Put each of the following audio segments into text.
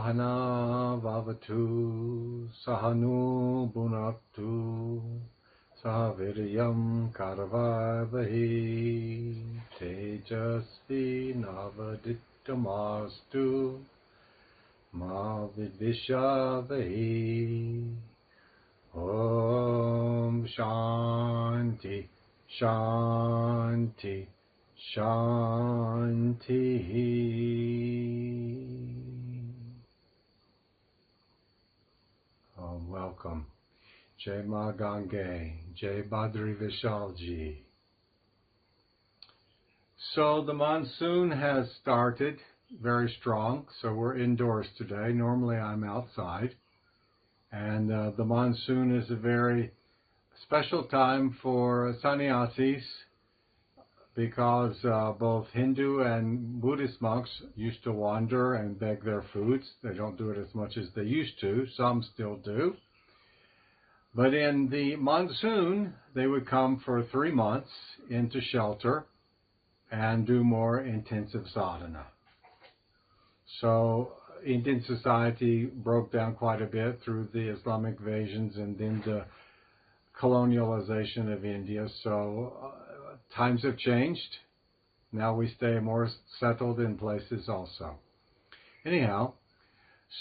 Sahana Vavatu Sahanu Bhunaktu Sahaviryam Karavavahi Tejasvi Navadittamastu Ma Vidvishavahi. Om Shanti Shanti Shanti. Welcome. Jai Ma Gange, Jai Badri Vishalji. So the monsoon has started very strong, so we're indoors today. Normally I'm outside. And the monsoon is a very special time for sannyasis because both Hindu and Buddhist monks used to wander and beg their foods. They don't do it as much as they used to. Some still do. But in the monsoon, they would come for 3 months into shelter and do more intensive sadhana. So Indian society broke down quite a bit through the Islamic invasions and then the colonialization of India. So times have changed. Now we stay more settled in places also. Anyhow,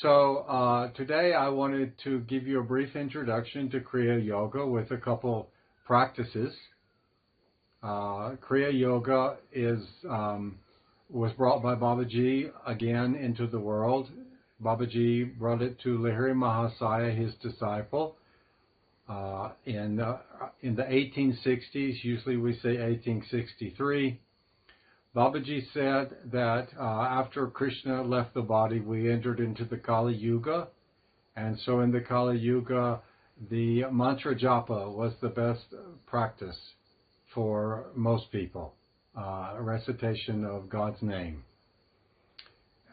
so today I wanted to give you a brief introduction to Kriya Yoga with a couple practices. Kriya Yoga was brought by Babaji again into the world. Babaji brought it to Lahiri Mahasaya, his disciple, in the 1860s. Usually we say 1863. Babaji said that after Krishna left the body, we entered into the Kali Yuga. And so in the Kali Yuga, the mantra japa was the best practice for most people. Recitation of God's name,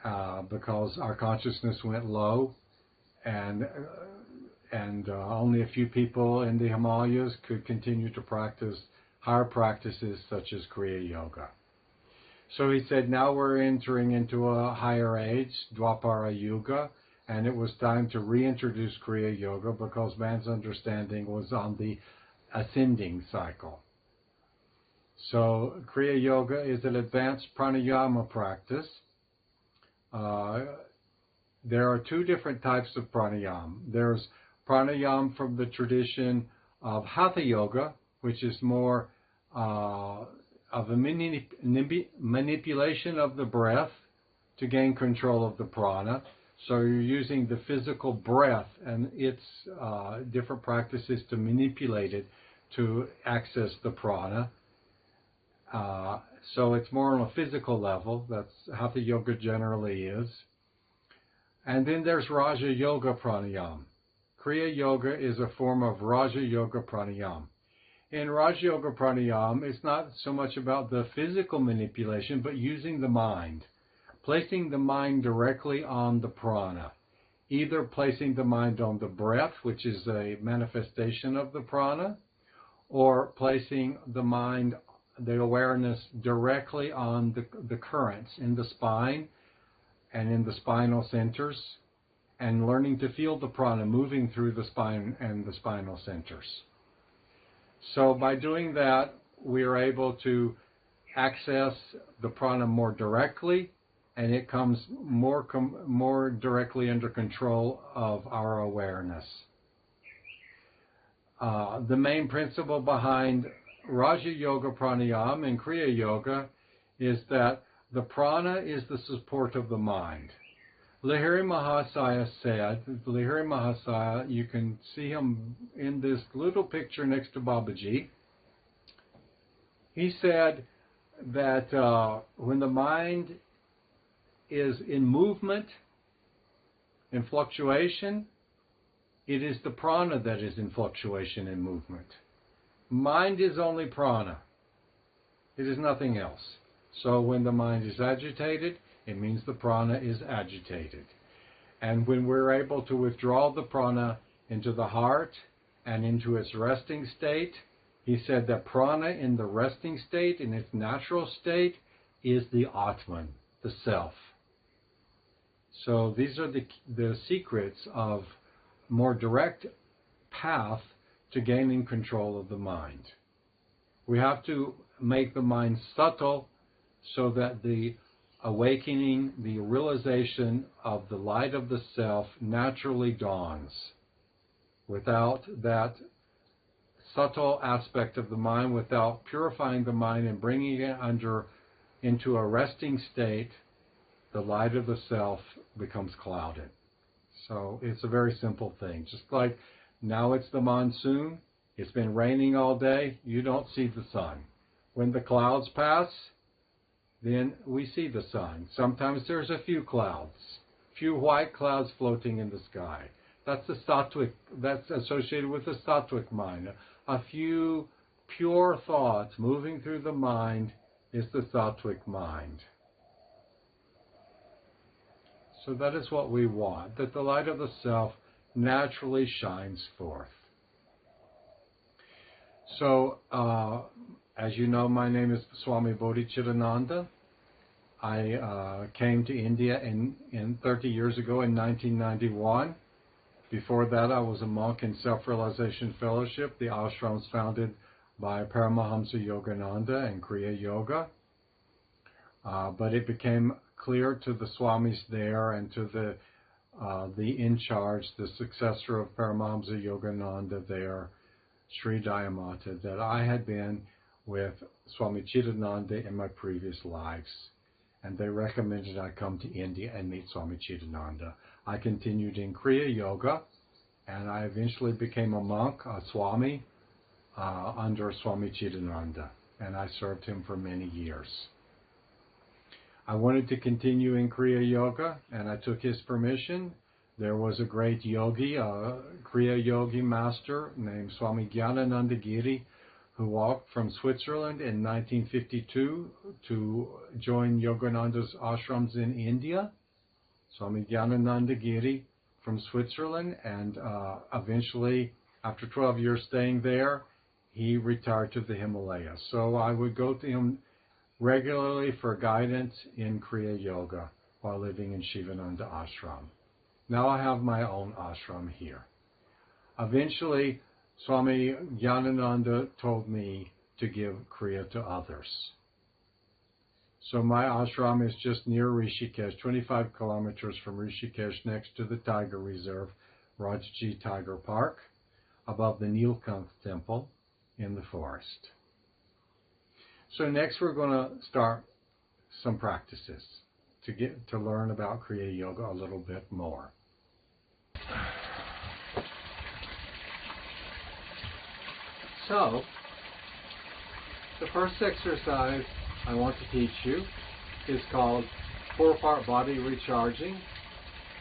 because our consciousness went low, and only a few people in the Himalayas could continue to practice higher practices such as Kriya Yoga. So he said, now we're entering into a higher age, Dwapara Yuga, and it was time to reintroduce Kriya Yoga because man's understanding was on the ascending cycle. So Kriya Yoga is an advanced pranayama practice. There are 2 different types of pranayama. There's pranayama from the tradition of Hatha Yoga, which is more of a manipulation of the breath to gain control of the prana. So you're using the physical breath and its different practices to manipulate it to access the prana. So it's more on a physical level. That's how the yoga generally is. And then there's Raja Yoga Pranayama. Kriya Yoga is a form of Raja Yoga Pranayama. In Raja Yoga Pranayama, it's not so much about the physical manipulation, but using the mind. Placing the mind directly on the prana. Either placing the mind on the breath, which is a manifestation of the prana, or placing the mind, the awareness directly on the currents in the spine and in the spinal centers, and learning to feel the prana moving through the spine and the spinal centers. So by doing that, we are able to access the prana more directly, and it comes more directly under control of our awareness. The main principle behind Raja Yoga Pranayama and Kriya Yoga is that the prana is the support of the mind. Lahiri Mahasaya said, Lahiri Mahasaya, you can see him in this little picture next to Babaji. He said that when the mind is in movement, in fluctuation, it is the prana that is in fluctuation and movement. Mind is only prana. It is nothing else. So when the mind is agitated, it means the prana is agitated. And when we're able to withdraw the prana into the heart and into its resting state, he said that prana in the resting state, in its natural state, is the Atman, the self. So these are the secrets of more direct path to gaining control of the mind. We have to make the mind subtle so that the awakening, the realization of the light of the self naturally dawns. Without that subtle aspect of the mind, without purifying the mind and bringing it into a resting state, the light of the self becomes clouded. So it's a very simple thing. Just like now it's the monsoon, it's been raining all day, you don't see the sun. When the clouds pass, then we see the sun. Sometimes there's a few clouds, few white clouds floating in the sky. That's the sattvic, that's associated with the sattvic mind. A few pure thoughts moving through the mind is the sattvic mind. So that is what we want, that the light of the self naturally shines forth. So, as you know, my name is Swami Bodhi Chitananda. I came to India in 30 years ago in 1991. Before that, I was a monk in Self-Realization Fellowship, the ashrams founded by Paramahamsa Yogananda and Kriya Yoga. But it became clear to the Swamis there and to the in-charge, the successor of Paramahamsa Yogananda there, Sri Dayamata, that I had been with Swami Chitananda in my previous lives. And they recommended I come to India and meet Swami Chitananda. I continued in Kriya Yoga, and I eventually became a monk, a Swami, under Swami Chitananda, and I served him for many years. I wanted to continue in Kriya Yoga, and I took his permission. There was a great yogi, a Kriya Yogi master named Swami Jnanananda Giri, who walked from Switzerland in 1952 to join Yogananda's ashrams in India. Swami Jnanananda Giri from Switzerland, and eventually, after 12 years staying there, he retired to the Himalayas. So I would go to him regularly for guidance in Kriya Yoga while living in Shivananda Ashram. Now I have my own ashram here. Eventually, Swami Jnanananda told me to give Kriya to others. So my ashram is just near Rishikesh, 25 kilometers from Rishikesh, next to the Tiger Reserve, Rajji Tiger Park, above the Nilkanth Temple in the forest. So next we're going to start some practices to learn about Kriya Yoga a little bit more. So, the first exercise I want to teach you is called 4-part body recharging.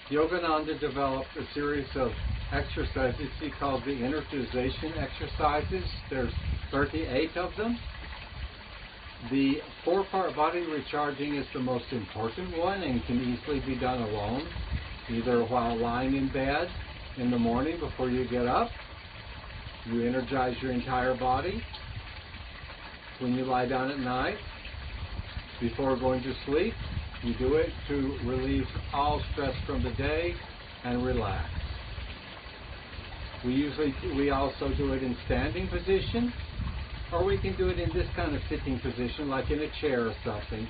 Yogananda developed a series of exercises he called the energization exercises. There's 38 of them. The 4-part body recharging is the most important one and can easily be done alone, either while lying in bed in the morning before you get up. You energize your entire body. When you lie down at night, before going to sleep, you do it to relieve all stress from the day and relax. We also do it in standing position, or we can do it in this kind of sitting position, like in a chair or something.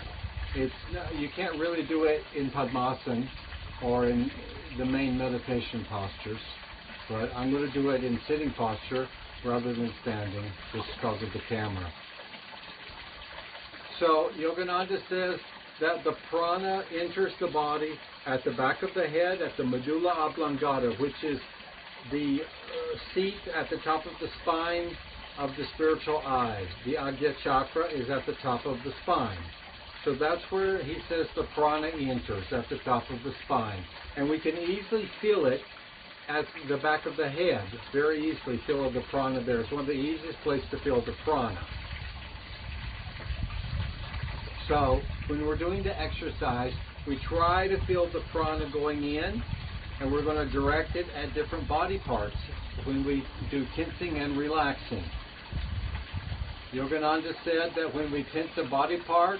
You can't really do it in Padmasana or in the main meditation postures, but I'm going to do it in sitting posture rather than standing, just because of the camera. So Yogananda says that the prana enters the body at the back of the head, at the medulla oblongata, which is the seat at the top of the spine of the spiritual eye. The Agya chakra is at the top of the spine. So that's where he says the prana enters, at the top of the spine. And we can easily feel it at the back of the head, very easily feel the prana there. It's one of the easiest places to feel the prana. So when we're doing the exercise, we try to feel the prana going in, and we're going to direct it at different body parts when we do tensing and relaxing. Yogananda said that when we tense a body part,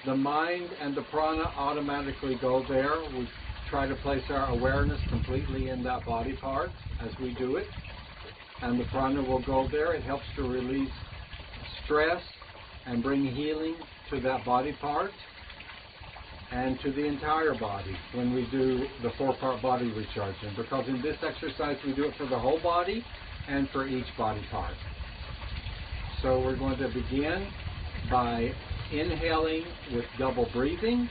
the mind and the prana automatically go there. We try to place our awareness completely in that body part as we do it. And the prana will go there. It helps to release stress and bring healing to that body part and to the entire body when we do the 4-part body recharging. Because in this exercise we do it for the whole body and for each body part. So we're going to begin by inhaling with double breathing,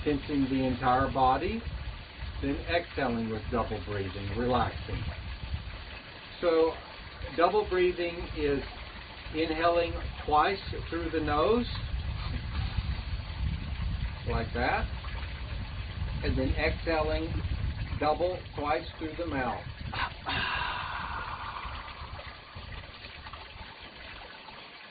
tensing the entire body, then exhaling with double breathing, relaxing. So double breathing is inhaling twice through the nose, like that, and then exhaling double twice through the mouth.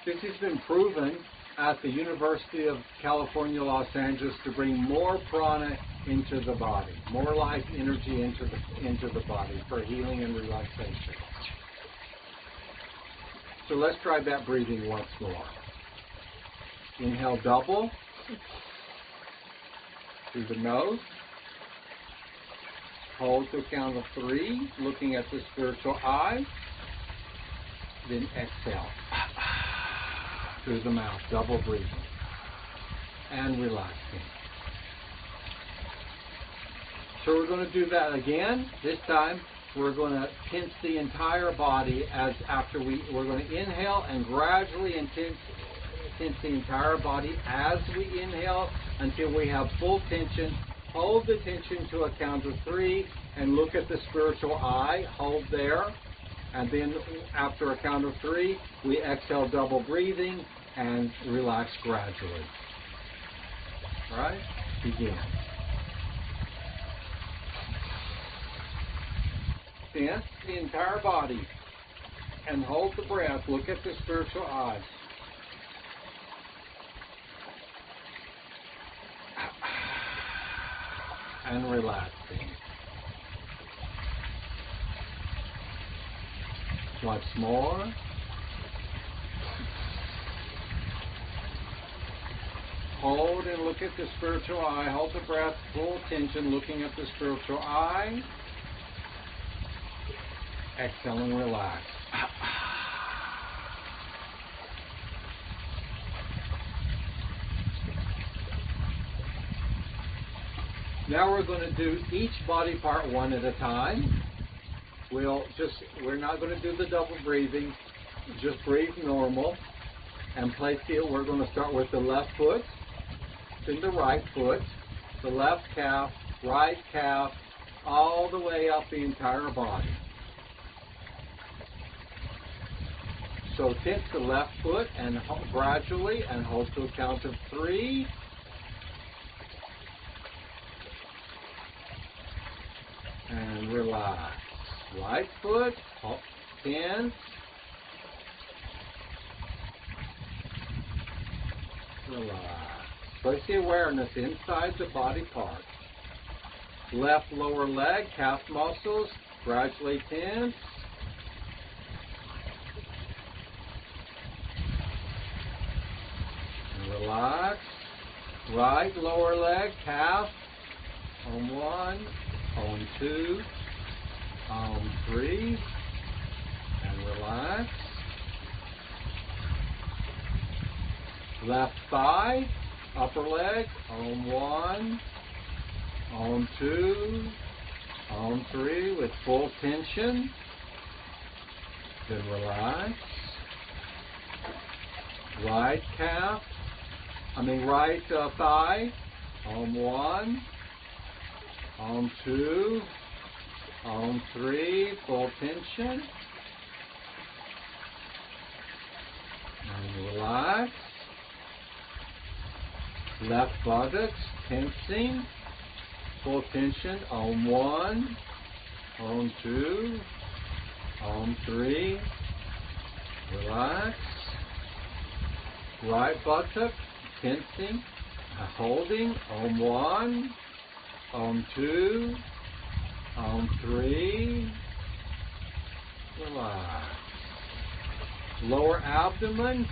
This has been proven at the University of California, Los Angeles, to bring more prana into the body, more life energy into the body for healing and relaxation. So let's try that breathing once more. Inhale double through the nose. Hold to count of 3, looking at the spiritual eye. Then exhale through the mouth, double breathing and relaxing. So we're going to do that again. This time we're going to tense the entire body as after we're going to inhale and gradually tense the entire body as we inhale until we have full tension. Hold the tension to a count of 3 and look at the spiritual eye. Hold there. And then after a count of 3, we exhale double breathing and relax gradually. All right? Begin. Tense the entire body and hold the breath. Look at the spiritual eye. And relaxing. Once more. Hold and look at the spiritual eye. Hold the breath, full tension, looking at the spiritual eye. Exhale and relax. Now we're going to do each body part one at a time. We're not going to do the double breathing. Just breathe normal and place it. We're going to start with the left foot, then the right foot, the left calf, right calf, all the way up the entire body. So tense the left foot and gradually and hold to a count of 3. And relax. Right foot, tense. Relax. Place the awareness inside the body part. Left lower leg, calf muscles, gradually tense. And relax. Right lower leg, calf, on 1, on 2, on 3, and relax. Left thigh, upper leg, on 1, on 2, on 3 with full tension. Then relax. Right calf, right thigh, on 1, on 2, on 3, full tension. And relax. Left buttocks, tensing, full tension, on 1, on 2, on 3, relax. Right buttock, tensing, holding, on 1, on 2, on 3, relax. Lower abdomen,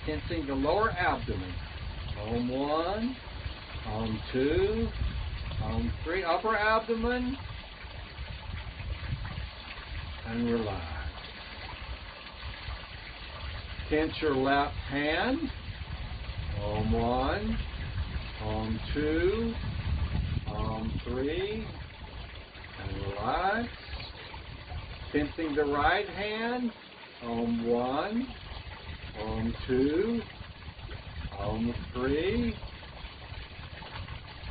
tensing the lower abdomen. On 1, on 2, 3. Upper abdomen. And relax. Tense your left hand. 1. 2. 3. And relax. Tensing the right hand. 1. 2. 3.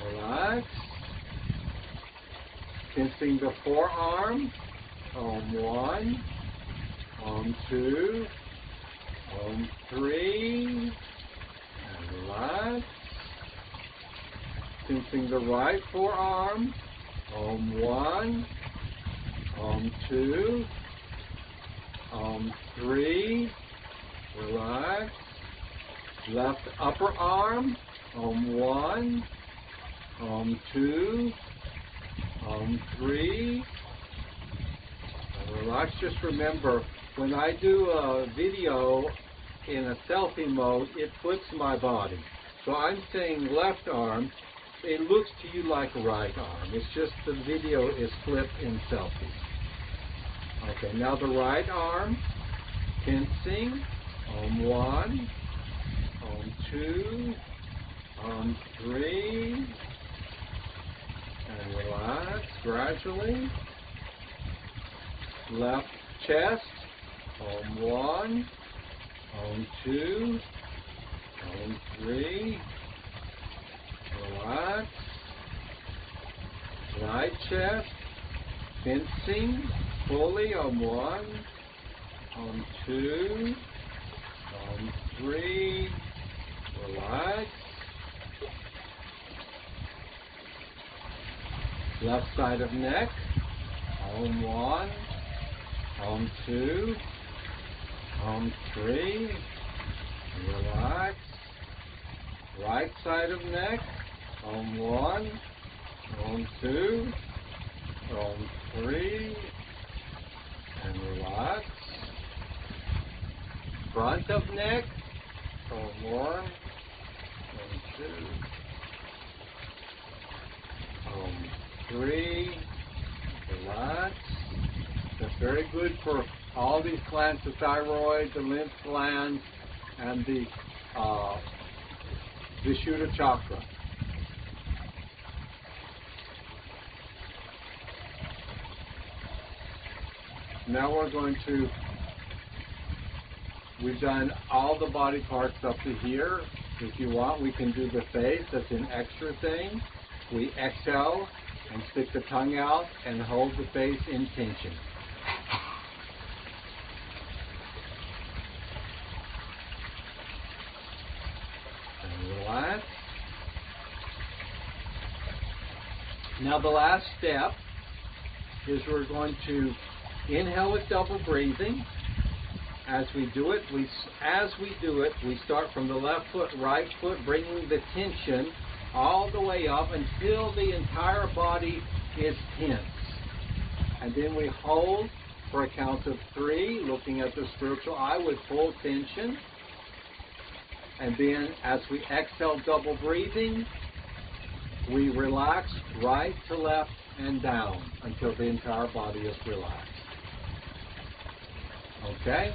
Relax. Tensing the forearm. 1. 2. 3. And relax. Tensing the right forearm. 1. 2. 3. Relax. Left upper arm. 1. 2. 3. And relax. Just remember, when I do a video in a selfie mode, it flips my body. So I'm saying left arm. It looks to you like right arm. It's just the video is flipped in selfie. Okay, now the right arm. Tensing. 1. 2. 3. And relax gradually. Left chest. 1. 2. 3. Relax. Right chest. Tensing fully. 1. 2. 3. Relax. Left side of neck. 1. 2. 3. Relax. Right side of neck. 1. 2. 3. And relax. Front of neck. 1. 2. 3. Relax. That's very good for all these glands, the thyroid, the lymph glands, and the Vishuddha chakra. Now we're going to, we've done all the body parts up to here. If you want, we can do the face. That's an extra thing. We exhale and stick the tongue out and hold the face in tension. And relax. Now the last step is we're going to inhale with double breathing. As we do it, we start from the left foot, right foot, bringing the tension all the way up until the entire body is tense. And then we hold for a count of 3, looking at the spiritual eye with full tension. And then as we exhale, double breathing, we relax right to left and down until the entire body is relaxed. Okay?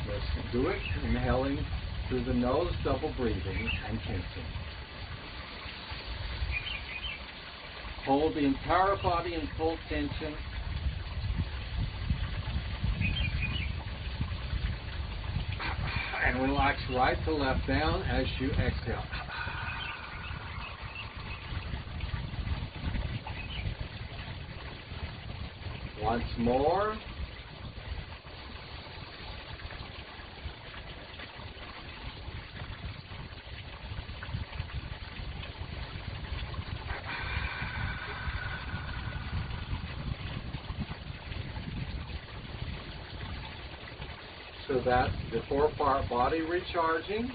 Let's do it. Inhaling through the nose, double breathing, and tensing. Hold the entire body in full tension. And relax right to left down as you exhale. Once more. So that's the 4-part body recharging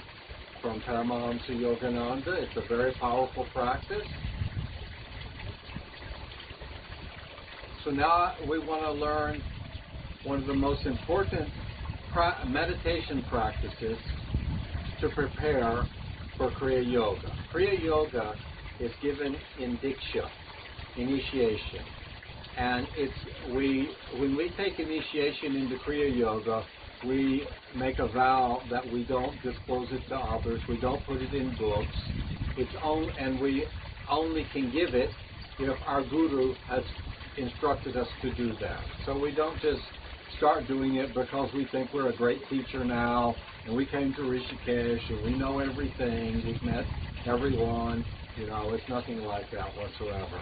from Paramahamsa Yogananda. It's a very powerful practice. So now we want to learn one of the most important meditation practices to prepare for Kriya Yoga. Kriya Yoga is given in Diksha. initiation. And when we take initiation into Kriya Yoga, we make a vow that we don't disclose it to others, we don't put it in books, and we only can give it if our Guru has instructed us to do that. So we don't just start doing it because we think we're a great teacher now, and we came to Rishikesh, and we know everything, we've met everyone. It's nothing like that whatsoever.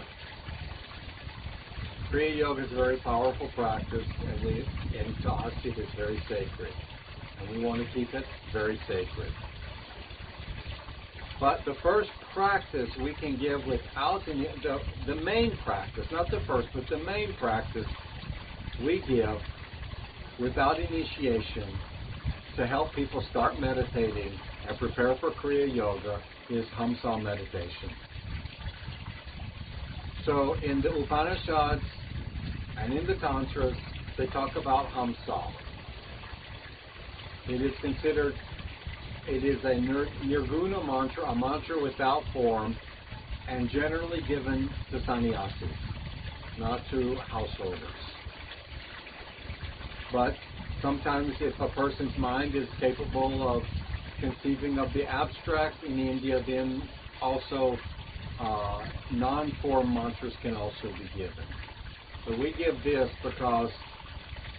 Kriya Yoga is a very powerful practice, and to us it is very sacred. And we want to keep it very sacred. But the first practice we can give without the main practice, not the first, but the main practice we give without initiation to help people start meditating and prepare for Kriya Yoga is Hamsa meditation. So in the Upanishads and in the Tantras, they talk about Hamsa. It is considered, it is a nirguna mantra, a mantra without form, and generally given to sannyasis, not to householders. But sometimes if a person's mind is capable of conceiving of the abstract in India, then also non-form mantras can also be given. So we give this because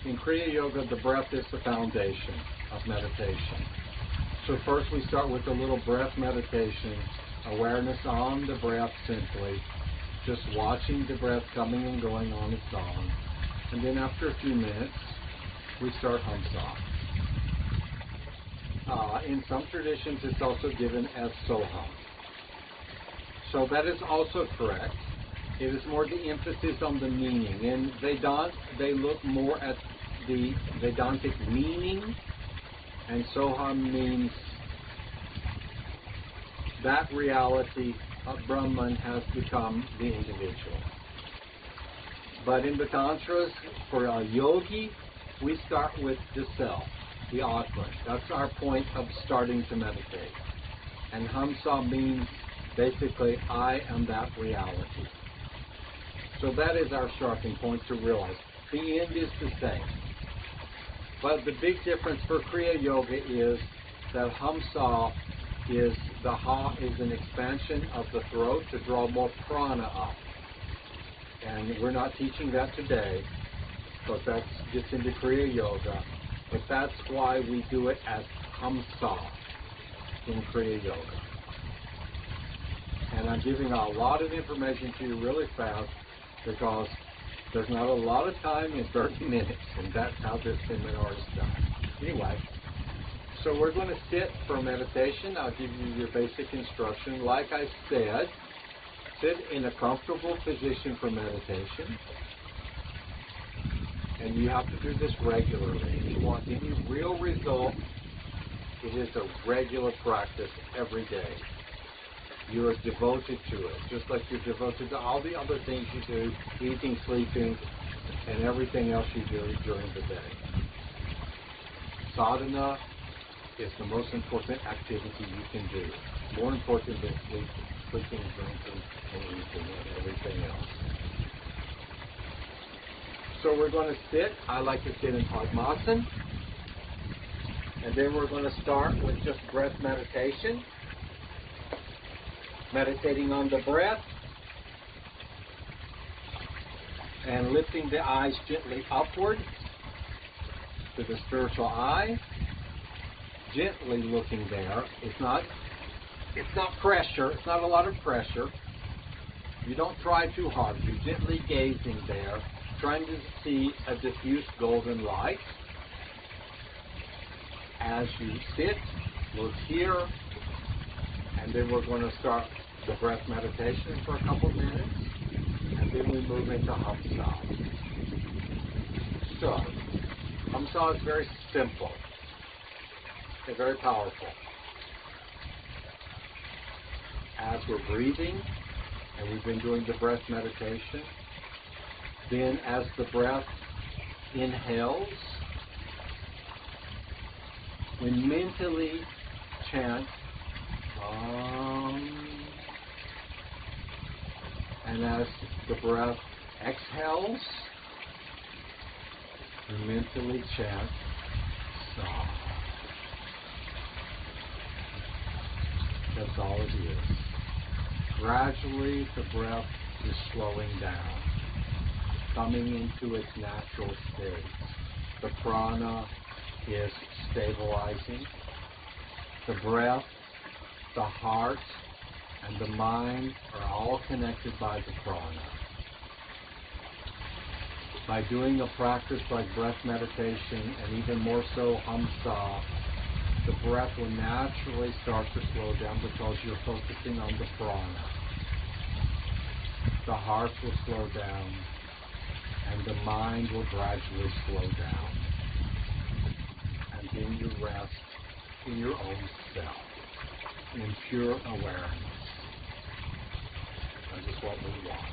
in Kriya Yoga, the breath is the foundation of meditation. So first we start with a little breath meditation, awareness on the breath simply, just watching the breath coming and going on its own. And then after a few minutes, we start Hamsa. In some traditions, it's also given as Soham. So that is also correct. It is more the emphasis on the meaning. In Vedanta, they look more at the Vedantic meaning, and Soham means that reality of Brahman has become the individual. But in the Tantras, for a yogi, we start with the self, the Atman. That's our point of starting to meditate. And Hamsa means basically, I am that reality. So that is our starting point to realize. The end is the same. But the big difference for Kriya Yoga is that Hamsa is the Ha is an expansion of the throat to draw more prana up. And we're not teaching that today, but that gets into Kriya Yoga. But that's why we do it as Hamsa in Kriya Yoga. And I'm giving a lot of information to you really fast because there's not a lot of time in 30 minutes, and that's how this seminar is done. Anyway, so we're going to sit for meditation. I'll give you your basic instruction. Like I said, sit in a comfortable position for meditation. And you have to do this regularly. If you want any real result, it is a regular practice every day. You are devoted to it, just like you're devoted to all the other things you do, eating, sleeping, and everything else you do during the day. Sadhana is the most important activity you can do, more important than sleeping, drinking, and eating, and everything else. So we're going to sit. I like to sit in Padmasana. And then we're going to start with just breath meditation. Meditating on the breath. And lifting the eyes gently upward to the spiritual eye. Gently looking there. It's not pressure. It's not a lot of pressure. You don't try too hard. You're gently gazing there, trying to see a diffuse golden light. As you sit, look here, and then we're going to start the breath meditation for a couple minutes, and then we move into Hamsa. So, Hamsa is very simple and very powerful. As we're breathing, and we've been doing the breath meditation, then as the breath inhales, we mentally chant Om. And as the breath exhales, you mentally chant Sa. That's all it is. Gradually, the breath is slowing down, coming into its natural state. The prana is stabilizing. The breath, the heart, and the mind are all connected by the prana. By doing a practice like breath meditation, and even more so Hamsa, the breath will naturally start to slow down because you're focusing on the prana. The heart will slow down, and the mind will gradually slow down. And then you rest in your own self, in pure awareness. That is what we want.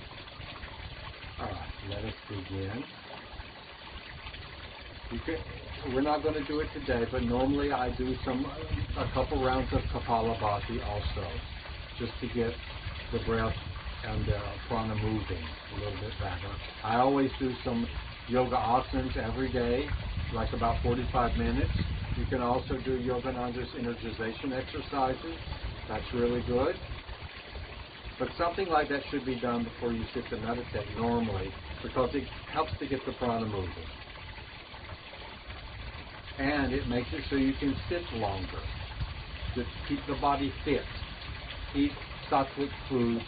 Alright, let us begin. We're not going to do it today, but normally I do a couple rounds of Kapalabhati also, just to get the breath and the prana moving a little bit better. I always do some yoga asanas every day, like about 45 minutes. You can also do Yogananda's energization exercises. That's really good. But something like that should be done before you sit to meditate normally, because it helps to get the prana moving. And it makes it so you can sit longer, to keep the body fit. Eat sattvic food,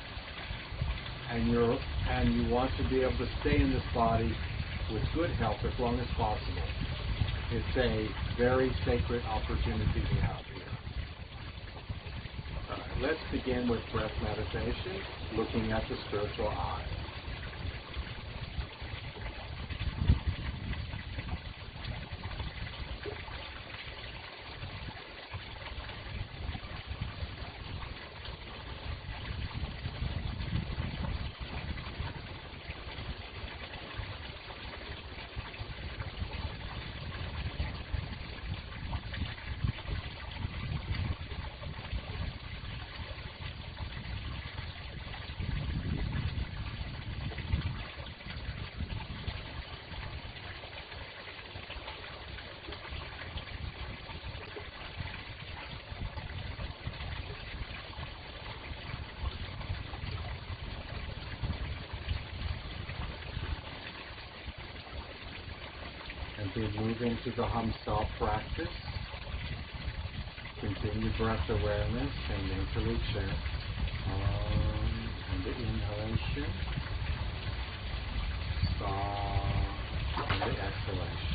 and you want to be able to stay in this body with good health as long as possible. It's a very sacred opportunity we have here. All right, let's begin with breath meditation, looking at the spiritual eye. And then move into the Hamsa practice. Continue breath awareness and mentally chant on the inhalation, Sa on the exhalation.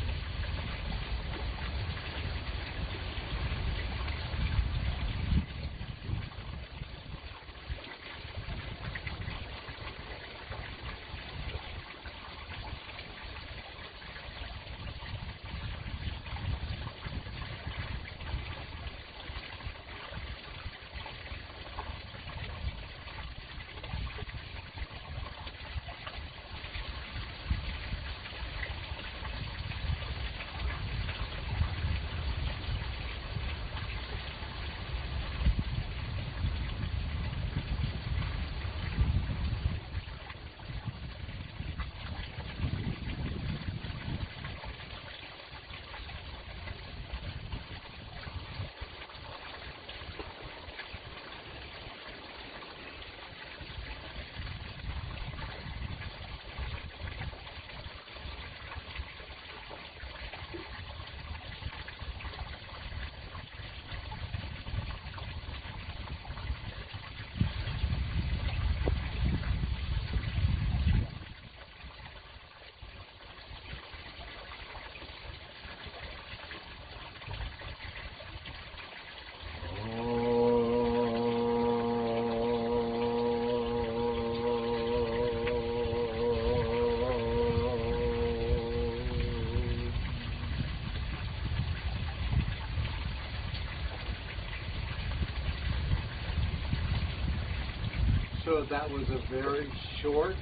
So that was a very short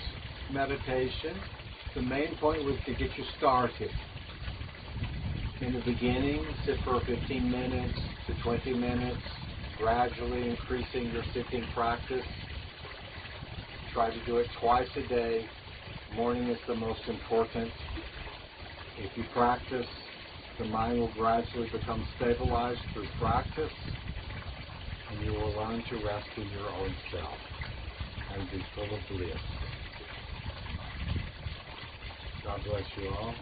meditation. The main point was to get you started. In the beginning, sit for 15 minutes to 20 minutes, gradually increasing your sitting practice. try to do it twice a day. Morning is the most important. If you practice, the mind will gradually become stabilized through practice, and you will learn to rest in your own self and be full of bliss. God bless you all.